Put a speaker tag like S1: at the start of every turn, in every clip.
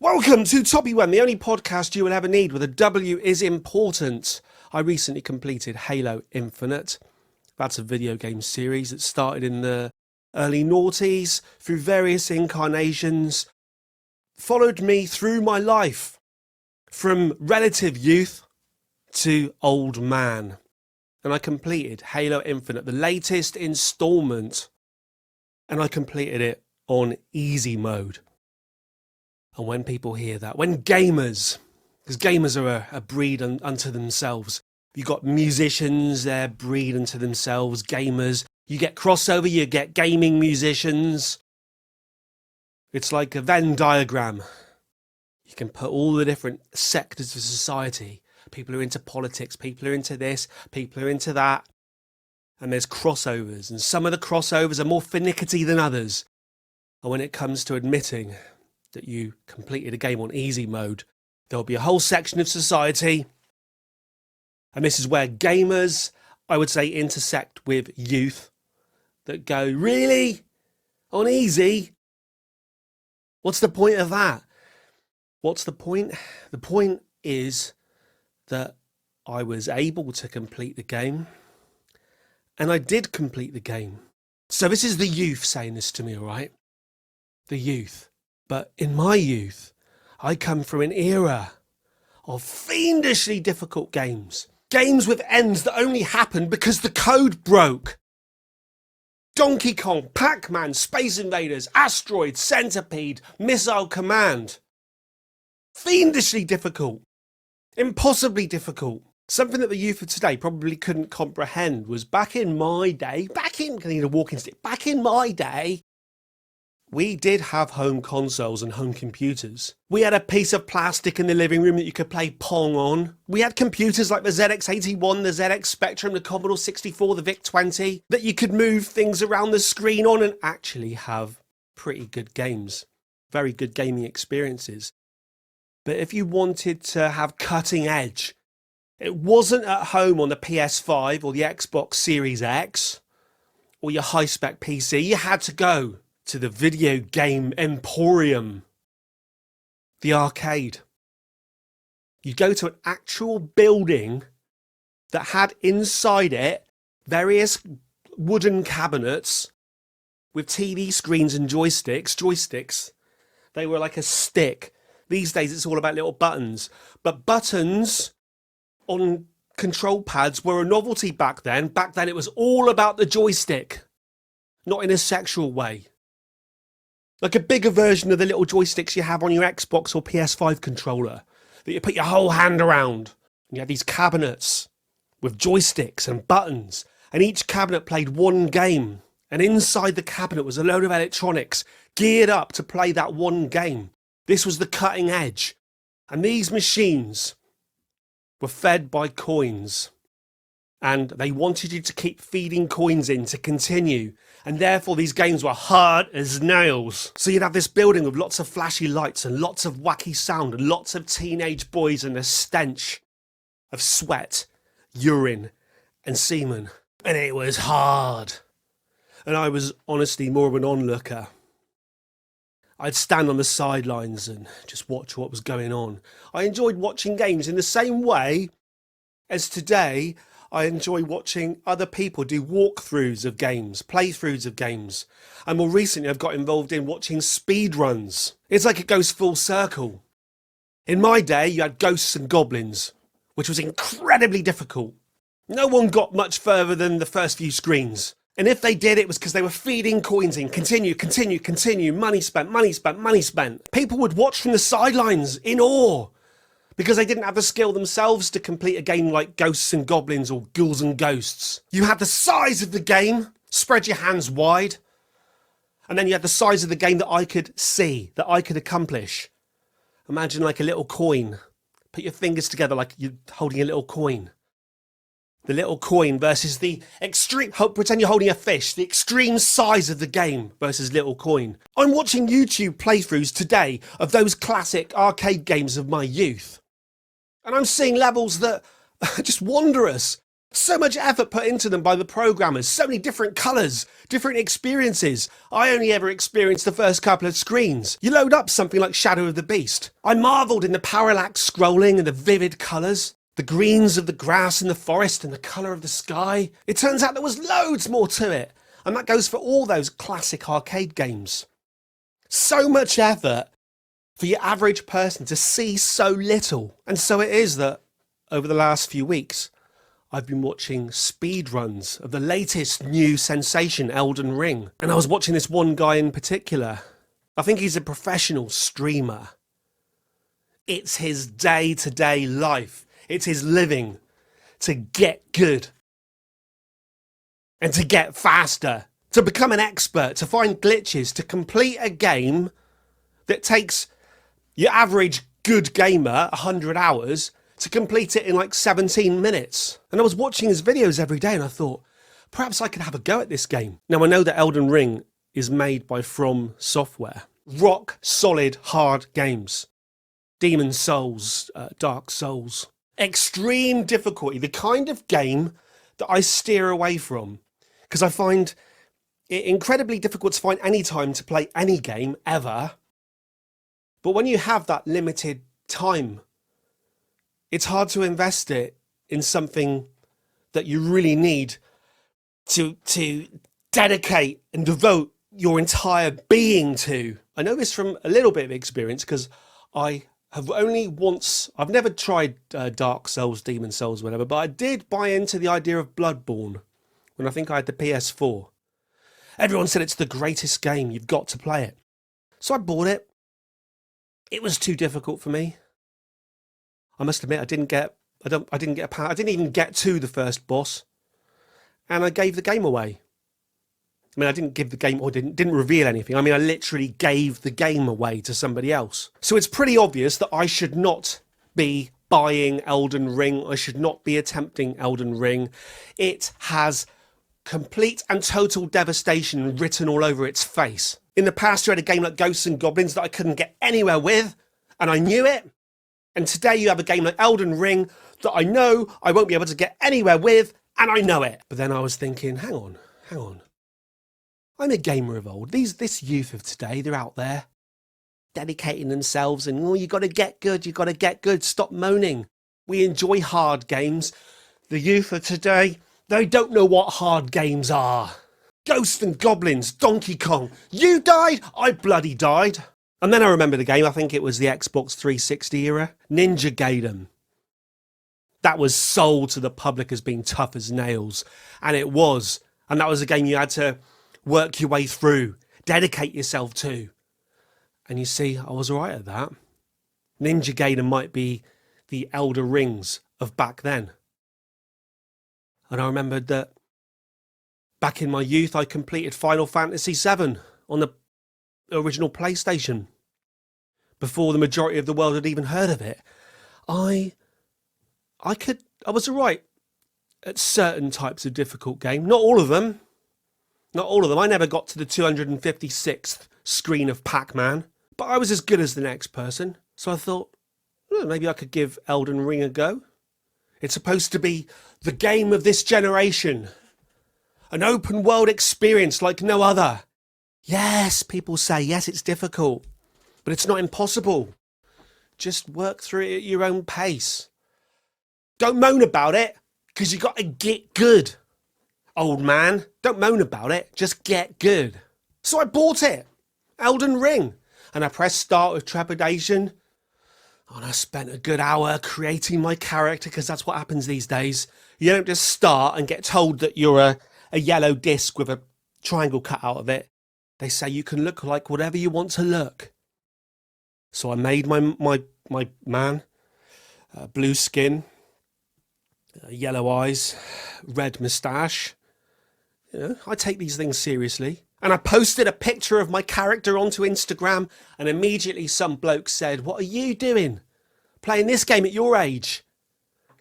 S1: Welcome to Toppy One, the only podcast you will ever need where the W is important. I recently completed Halo Infinite. That's a video game series that started in the early noughties through various incarnations, followed me through my life from relative youth to old man. And I completed Halo Infinite, the latest installment, and I completed it on easy mode. And when people hear that, when gamers, because gamers are a breed unto themselves, you've got musicians, they're breed unto themselves, gamers, you get crossover, you get gaming musicians. It's like a Venn diagram. You can put all the different sectors of society. People are into politics, people are into this, people are into that. And there's crossovers, and some of the crossovers are more finicky than others. And when it comes to admitting that you completed a game on easy mode, there'll be a whole section of society, and this is where gamers, I would say, intersect with youth, that go, really? On easy? What's the point of that? What's the point? The point is that I was able to complete the game, and I did complete the game. So this is the youth saying this to me, all right? The youth. But in my youth, I come from an era of fiendishly difficult games. Games with ends that only happened because the code broke. Donkey Kong, Pac-Man, Space Invaders, Asteroid, Centipede, Missile Command. Fiendishly difficult. Impossibly difficult. Something that the youth of today probably couldn't comprehend was back in my day, back in my day, we did have home consoles and home computers. We had a piece of plastic in the living room that you could play Pong on. We had computers like the ZX81, the ZX Spectrum, the Commodore 64, the VIC-20, that you could move things around the screen on and actually have pretty good games. Very good gaming experiences. But if you wanted to have cutting edge, it wasn't at home on the PS5 or the Xbox Series X or your high-spec PC. You had to go to the video game emporium, the arcade. You go to an actual building that had inside it various wooden cabinets with TV screens and joysticks. They were like a stick. These days it's all about little buttons. But buttons on control pads were a novelty back then. Back then it was all about the joystick, not in a sexual way. Like a bigger version of the little joysticks you have on your Xbox or PS5 controller that you put your whole hand around. And you had these cabinets with joysticks and buttons, and each cabinet played one game. And inside the cabinet was a load of electronics geared up to play that one game. This was the cutting edge. And these machines were fed by coins. And they wanted you to keep feeding coins in to continue. And therefore these games were hard as nails. So you'd have this building with lots of flashy lights and lots of wacky sound and lots of teenage boys and a stench of sweat, urine and semen. And it was hard. And I was honestly more of an onlooker. I'd stand on the sidelines and just watch what was going on. I enjoyed watching games in the same way as today I enjoy watching other people do walkthroughs of games, playthroughs of games. And more recently, I've got involved in watching speedruns. It's like it goes full circle. In my day, you had Ghosts and Goblins, which was incredibly difficult. No one got much further than the first few screens. And if they did, it was because they were feeding coins in. Continue. Money spent. People would watch from the sidelines in awe, because they didn't have the skill themselves to complete a game like Ghosts and Goblins or Ghouls and Ghosts. You had the size of the game, spread your hands wide, and then you had the size of the game that I could see, that I could accomplish. Imagine like a little coin. Put your fingers together like you're holding a little coin. The little coin versus the extreme, pretend you're holding a fish, the extreme size of the game versus little coin. I'm watching YouTube playthroughs today of those classic arcade games of my youth. And I'm seeing levels that are just wondrous. So much effort put into them by the programmers, so many different colours, different experiences. I only ever experienced the first couple of screens. You load up something like Shadow of the Beast. I marvelled in the parallax scrolling and the vivid colours, the greens of the grass in the forest and the colour of the sky. It turns out there was loads more to it, and that goes for all those classic arcade games. So much effort for your average person to see so little. And so it is that over the last few weeks, I've been watching speedruns of the latest new sensation, Elden Ring. And I was watching this one guy in particular. I think he's a professional streamer. It's his day-to-day life. It's his living to get good and to get faster, to become an expert, to find glitches, to complete a game that takes your average good gamer 100 hours to complete it in like 17 minutes. And I was watching his videos every day and I thought, perhaps I could have a go at this game. Now I know that Elden Ring is made by From Software. Rock solid hard games. Demon Souls, Dark Souls. Extreme difficulty, the kind of game that I steer away from because I find it incredibly difficult to find any time to play any game ever. But when you have that limited time, it's hard to invest it in something that you really need to dedicate and devote your entire being to. I know this from a little bit of experience because I have only once, I've never tried Dark Souls, Demon Souls, whatever, but I did buy into the idea of Bloodborne when I think I had the PS4. Everyone said it's the greatest game, you've got to play it. So I bought it. It was too difficult for me. I must admit, I didn't even get to the first boss, and I gave the game away. I mean, I didn't give the game, or didn't reveal anything. I mean, I literally gave the game away to somebody else. So it's pretty obvious that I should not be buying Elden Ring. I should not be attempting Elden Ring. It has complete and total devastation written all over its face. In the past, you had a game like Ghosts and Goblins that I couldn't get anywhere with, and I knew it. And today you have a game like Elden Ring that I know I won't be able to get anywhere with, and I know it. But then I was thinking, hang on. I'm a gamer of old. This youth of today, they're out there dedicating themselves and, oh, you got to get good. Stop moaning. We enjoy hard games. The youth of today, they don't know what hard games are. Ghosts and Goblins, Donkey Kong. You died, I bloody died. And then I remember the game, I think it was the Xbox 360 era, Ninja Gaiden. That was sold to the public as being tough as nails. And it was. And that was a game you had to work your way through, dedicate yourself to. And you see, I was all right at that. Ninja Gaiden might be the Elder Rings of back then. And I remembered that back in my youth, I completed Final Fantasy VII on the original PlayStation before the majority of the world had even heard of it. I was all right at certain types of difficult game. Not all of them. I never got to the 256th screen of Pac-Man, but I was as good as the next person. So I thought, maybe I could give Elden Ring a go. It's supposed to be the game of this generation. An open world experience like no other. Yes, people say, yes, it's difficult, but it's not impossible. Just work through it at your own pace. Don't moan about it, because you got to get good. Old man, don't moan about it, just get good. So I bought it, Elden Ring, and I pressed start with trepidation. And I spent a good hour creating my character, because that's what happens these days. You don't just start and get told that you're a yellow disc with a triangle cut out of it. They say you can look like whatever you want to look. So I made my man, blue skin, yellow eyes, red moustache. You know, I take these things seriously. And I posted a picture of my character onto Instagram, and immediately some bloke said, "What are you doing? Playing this game at your age?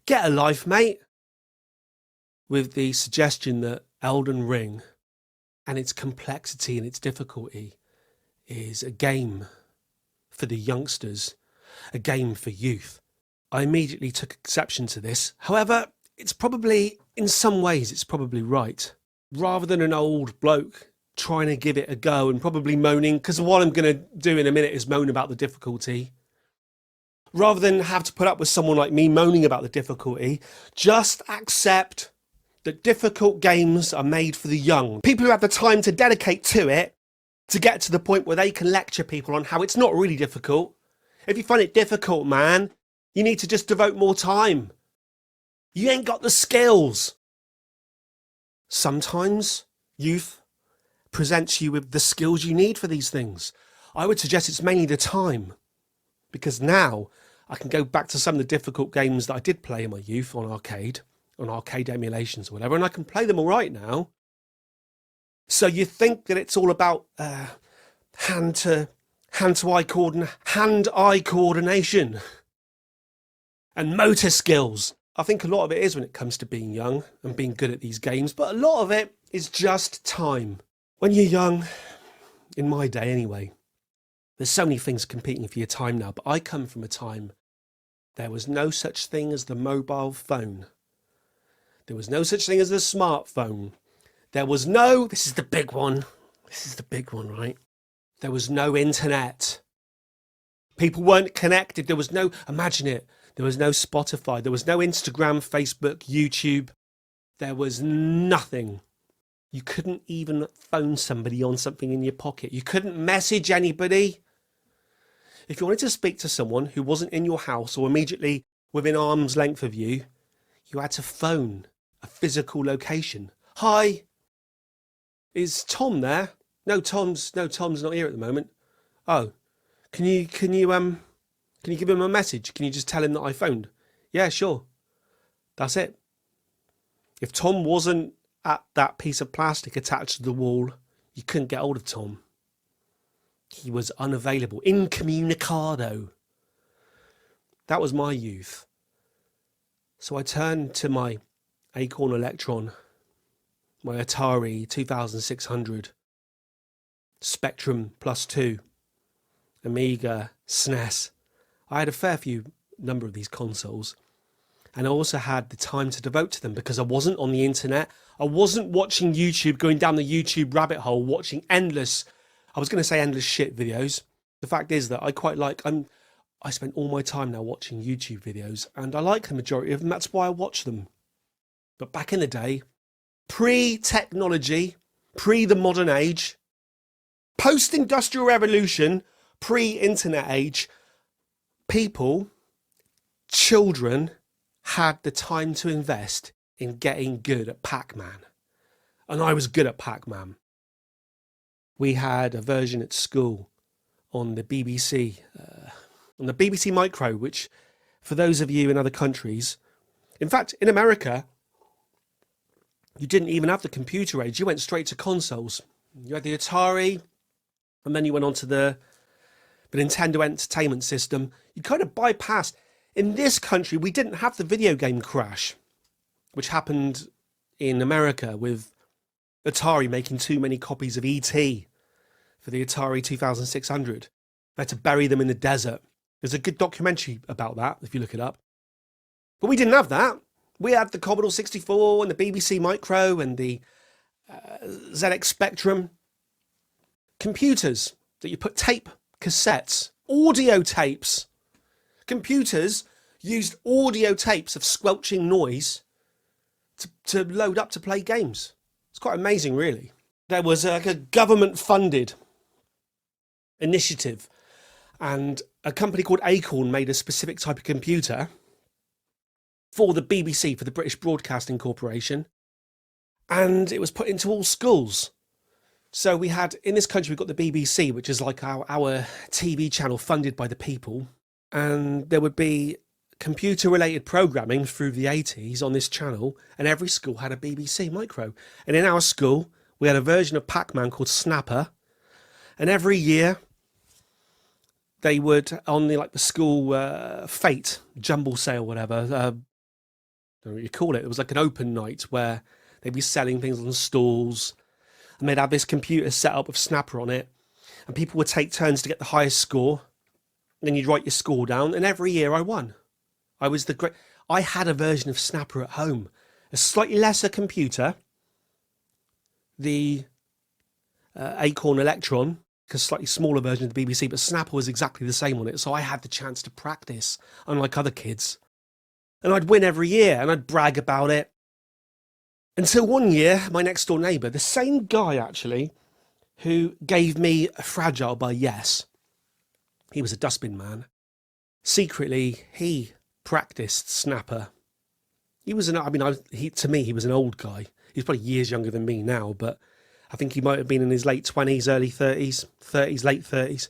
S1: Get a life, mate." With the suggestion that Elden Ring and its complexity and its difficulty is a game for the youngsters, a game for youth. I immediately took exception to this. However, it's probably in some ways it's probably right. Rather than an old bloke trying to give it a go and probably moaning, because what I'm going to do in a minute is moan about the difficulty. Rather than have to put up with someone like me moaning about the difficulty, just accept that difficult games are made for the young. People who have the time to dedicate to it, to get to the point where they can lecture people on how it's not really difficult. If you find it difficult, man, you need to just devote more time. You ain't got the skills. Sometimes youth presents you with the skills you need for these things. I would suggest it's mainly the time, because now I can go back to some of the difficult games that I did play in my youth on arcade emulations or whatever, and I can play them all right now. So you think that it's all about hand-eye coordination and motor skills. I think a lot of it is when it comes to being young and being good at these games, but a lot of it is just time. When you're young, in my day anyway, there's so many things competing for your time now, but I come from a time there was no such thing as the mobile phone. There was no such thing as the smartphone. There was no, this is the big one, right? There was no internet. People weren't connected. There was no, imagine it, there was no Spotify. There was no Instagram, Facebook, YouTube. There was nothing. You couldn't even phone somebody on something in your pocket. You couldn't message anybody. If you wanted to speak to someone who wasn't in your house or immediately within arm's length of you, you had to phone a physical location. Hi, is Tom there? No, Tom's not here at the moment. Oh, can you give him a message? Can you just tell him that I phoned? Yeah, sure. That's it. If Tom wasn't at that piece of plastic attached to the wall, you couldn't get hold of Tom. He was unavailable, incommunicado. That was my youth. So I turned to my Acorn Electron, my Atari 2600, Spectrum Plus 2, Amiga, SNES. I had a fair few number of these consoles, and I also had the time to devote to them because I wasn't on the internet. I wasn't watching YouTube, going down the YouTube rabbit hole, watching endless shit videos. The fact is that I quite like, I spend all my time now watching YouTube videos, and I like the majority of them. That's why I watch them. But back in the day, pre-technology, pre the modern age, post-industrial revolution, pre-internet age, children had the time to invest in getting good at Pac-Man. And I was good at Pac-Man. We had a version at school on the BBC, Micro, which for those of you in other countries, in fact, in America, you didn't even have the computer age. You went straight to consoles. You had the Atari, and then you went on to the Nintendo Entertainment System. You kind of bypassed. In this country, we didn't have the video game crash, which happened in America with Atari making too many copies of E.T. for the Atari 2600. They had to bury them in the desert. There's a good documentary about that, if you look it up. But we didn't have that. We had the Commodore 64 and the BBC Micro and the ZX Spectrum. Computers that you put tape, cassettes, audio tapes. Computers used audio tapes of squelching noise to load up to play games. It's quite amazing, really. There was a government-funded initiative, and a company called Acorn made a specific type of computer for the BBC, for the British Broadcasting Corporation, and it was put into all schools. So we had, in this country, we've got the BBC, which is like our TV channel funded by the people, and there would be computer-related programming through the 80s on this channel, and every school had a BBC Micro. And in our school, we had a version of Pac-Man called Snapper, and every year they would, on the school fete, jumble sale, whatever, I don't know what you call it. It was like an open night where they'd be selling things on stalls, and they'd have this computer set up with Snapper on it, and people would take turns to get the highest score, and then you'd write your score down, and every year I won. I had a version of Snapper at home, a slightly lesser computer, the Acorn Electron, a slightly smaller version of the BBC, but Snapper was exactly the same on it. So I had the chance to practice, unlike other kids. And I'd win every year, and I'd brag about it. Until one year, my next door neighbour, the same guy actually, who gave me a Fragile by Yes, he was a dustbin man. Secretly, he practiced Snapper. He was to me, he was an old guy. He's probably years younger than me now, but I think he might have been in his late 20s, early 30s, late 30s.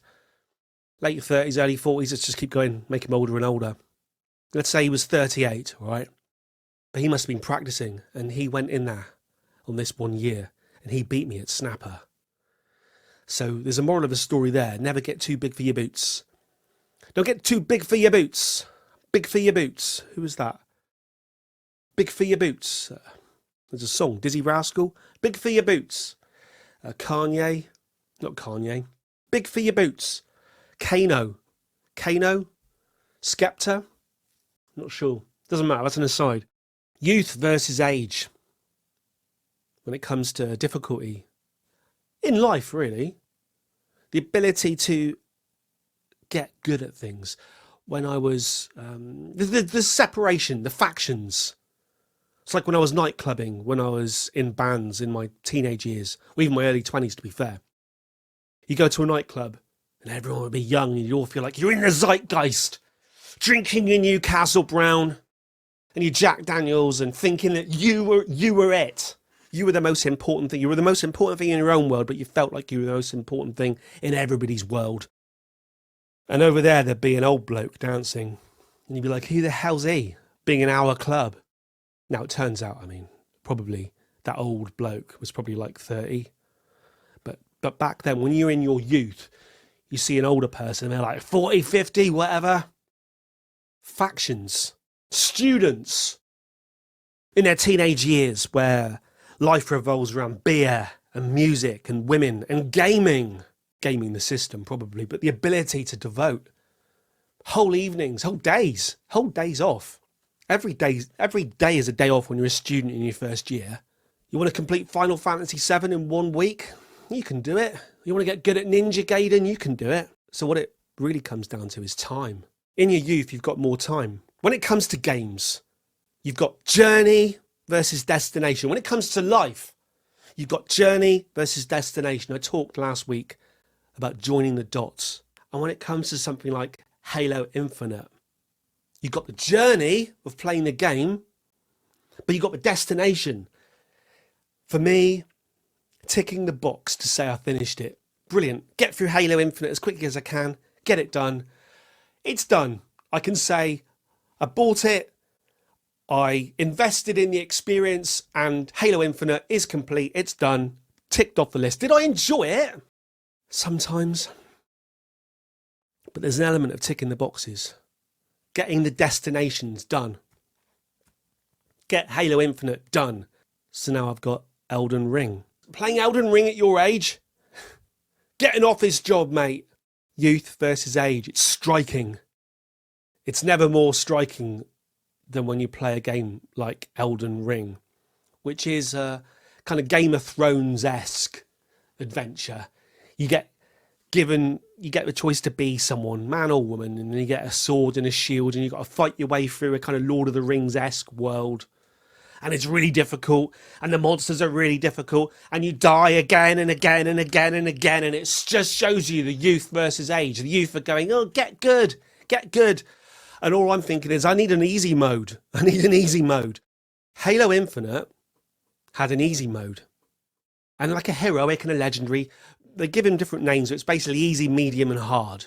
S1: Late 30s, early 40s, let's just keep going, make him older and older. Let's say he was 38, right? But he must have been practicing, and he went in there on this one year, and he beat me at Snapper. So there's a moral of the story there. Never get too big for your boots. Don't get too big for your boots. Big for your boots. Who was that? Big for your boots. There's a song, Dizzy Rascal. Big for your boots. Kanye. Not Kanye. Big for your boots. Kano. Skepta. Not sure. Doesn't matter. That's an aside. Youth versus age. When it comes to difficulty. In life, really. The ability to get good at things. When I was... the separation, the factions. It's like when I was night clubbing, when I was in bands in my teenage years, or even my early 20s, to be fair. You go to a nightclub, and everyone would be young, and you all feel like you're in the zeitgeist, drinking your Newcastle Brown, and your Jack Daniels, and thinking that you were it. You were the most important thing. You were the most important thing in your own world, but you felt like you were the most important thing in everybody's world. And over there, there'd be an old bloke dancing, and you'd be like, who the hell's he? Being in our club. Now, it turns out, probably that old bloke was probably like 30. But back then, when you're in your youth, you see an older person, and they're like 40, 50, whatever. Factions. Students. In their teenage years, where life revolves around beer and music and women and gaming. Gaming the system, probably. But the ability to devote whole evenings, whole days off. Every day is a day off when you're a student in your first year. You want to complete Final Fantasy VII in 1 week? You can do it. You want to get good at Ninja Gaiden? You can do it. So what it really comes down to is time. In your youth, you've got more time. When it comes to games, you've got journey versus destination. When it comes to life, you've got journey versus destination. I talked last week about joining the dots. And when it comes to something like Halo Infinite, you've got the journey of playing the game, but you've got the destination. For me, ticking the box to say I finished it. Brilliant. Get through Halo Infinite as quickly as I can. Get it done. It's done. I can say I bought it. I invested in the experience, and Halo Infinite is complete. It's done. Ticked off the list. Did I enjoy it? Sometimes. But there's an element of ticking the boxes. Getting the destinations done. Get Halo Infinite done. So now I've got Elden Ring. Playing Elden Ring at your age? Get an office job, mate. Youth versus age. It's striking. It's never more striking than when you play a game like Elden Ring, which is a kind of Game of Thrones-esque adventure. You get the choice to be someone, man or woman, and then you get a sword and a shield, and you've got to fight your way through a kind of Lord of the Rings-esque world. And it's really difficult, and the monsters are really difficult, and you die again and again and again and again, and it just shows you the youth versus age. The youth are going, oh, get good. And all I'm thinking is, I need an easy mode. Halo Infinite had an easy mode. And like a heroic and a legendary, they give him different names, so it's basically easy, medium, and hard.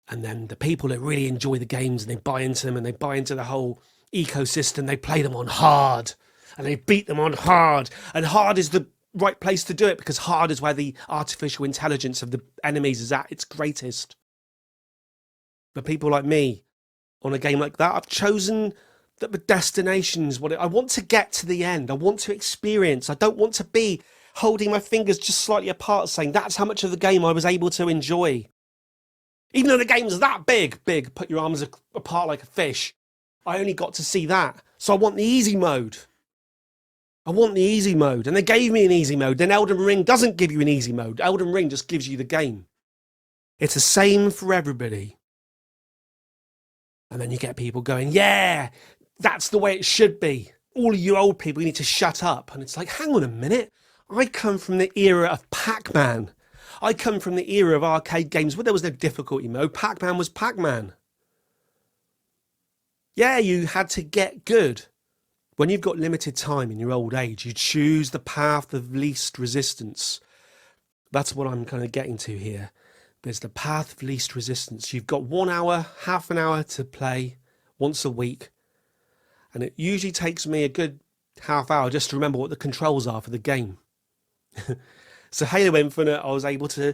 S1: And then the people that really enjoy the games, and they buy into them, and they buy into the whole ecosystem, they play them on hard, and they beat them on hard. And hard is the right place to do it, because hard is where the artificial intelligence of the enemies is at its greatest. But people like me, on a game like that, I've chosen that the destination's what I want to get to the end. I want to experience. I don't want to be holding my fingers just slightly apart, saying that's how much of the game I was able to enjoy. Even though the game's that big, put your arms apart like a fish. I only got to see that. So I want the easy mode. I want the easy mode. And they gave me an easy mode. Then Elden Ring doesn't give you an easy mode. Elden Ring just gives you the game. It's the same for everybody. And then you get people going, yeah, that's the way it should be. All of you old people, you need to shut up. And it's like, hang on a minute. I come from the era of Pac-Man. I come from the era of arcade games where there was no difficulty mode. Pac-Man was Pac-Man. Yeah, you had to get good. When you've got limited time in your old age, you choose the path of least resistance. That's what I'm kind of getting to here. There's the path of least resistance. You've got 1 hour, half an hour to play once a week. And it usually takes me a good half hour just to remember what the controls are for the game. So Halo Infinite, I was able to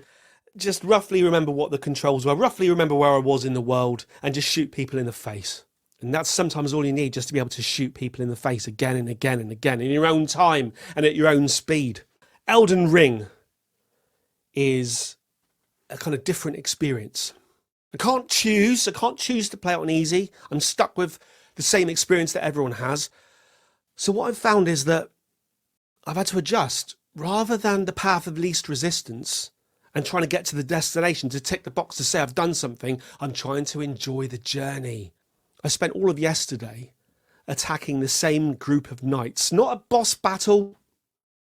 S1: just roughly remember what the controls were, roughly remember where I was in the world, and just shoot people in the face. And that's sometimes all you need, just to be able to shoot people in the face again and again and again in your own time and at your own speed. Elden Ring is a kind of different experience. I can't choose to play it on easy. I'm stuck with the same experience that everyone has. So what I've found is that I've had to adjust. Rather than the path of least resistance and trying to get to the destination to tick the box to say I've done something, I'm trying to enjoy the journey. I spent all of yesterday attacking the same group of knights. Not a boss battle,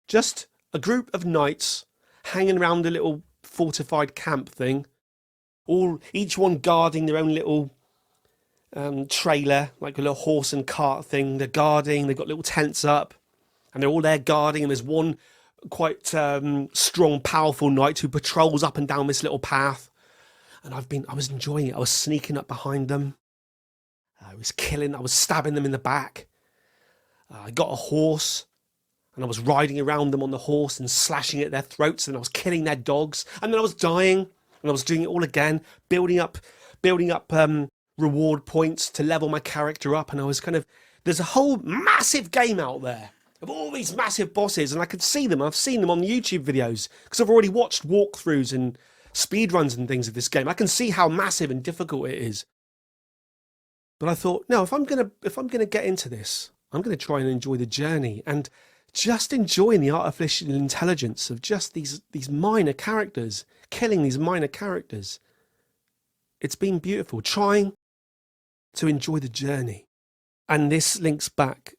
S1: just a group of knights hanging around a little fortified camp thing. Each one guarding their own little trailer, like a little horse and cart thing. They're guarding, they've got little tents up, and they're all there guarding, and there's one quite strong, powerful knight who patrols up and down this little path. And I was enjoying it. I was sneaking up behind them. I was stabbing them in the back. I got a horse and I was riding around them on the horse and slashing at their throats, and I was killing their dogs. And then I was dying, and I was doing it all again, building up reward points to level my character up. And I was there's a whole massive game out there of all these massive bosses, and I could see them. I've seen them on YouTube videos because I've already watched walkthroughs and speedruns and things of this game. I can see how massive and difficult it is. But I thought, no, if I'm gonna get into this, I'm gonna try and enjoy the journey and just enjoying the artificial intelligence of just these minor characters, killing these minor characters. It's been beautiful, trying to enjoy the journey. And this links back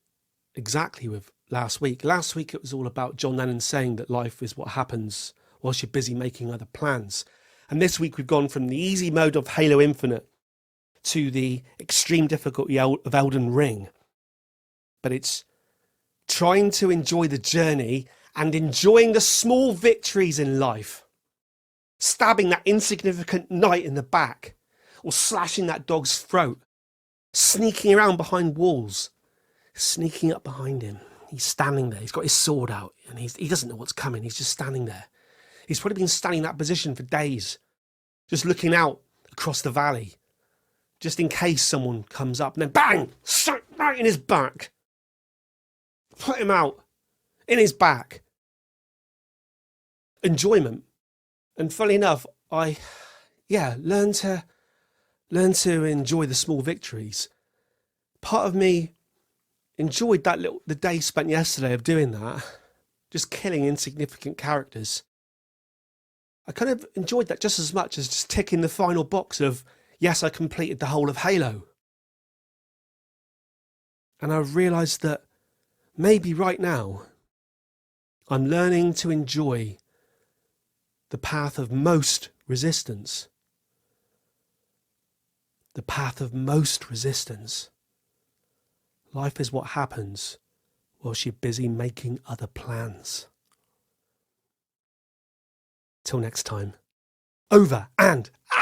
S1: exactly with last week. Last week it was all about John Lennon saying that life is what happens whilst you're busy making other plans. And this week we've gone from the easy mode of Halo Infinite to the extreme difficulty of Elden Ring. But it's trying to enjoy the journey and enjoying the small victories in life. Stabbing that insignificant knight in the back, or slashing that dog's throat, sneaking around behind walls, sneaking up behind him. He's standing there. He's got his sword out and he doesn't know what's coming. He's just standing there. He's probably been standing in that position for days, just looking out across the valley, just in case someone comes up, and then bang, right in his back. Put him out in his back. Enjoyment. And funny enough, I learn to enjoy the small victories. Part of me enjoyed the day spent yesterday of doing that, just killing insignificant characters. I kind of enjoyed that just as much as just ticking the final box of, yes, I completed the whole of Halo. And I realised that maybe right now I'm learning to enjoy the path of most resistance. The path of most resistance. Life is what happens whilst you're busy making other plans. Till next time, over and out.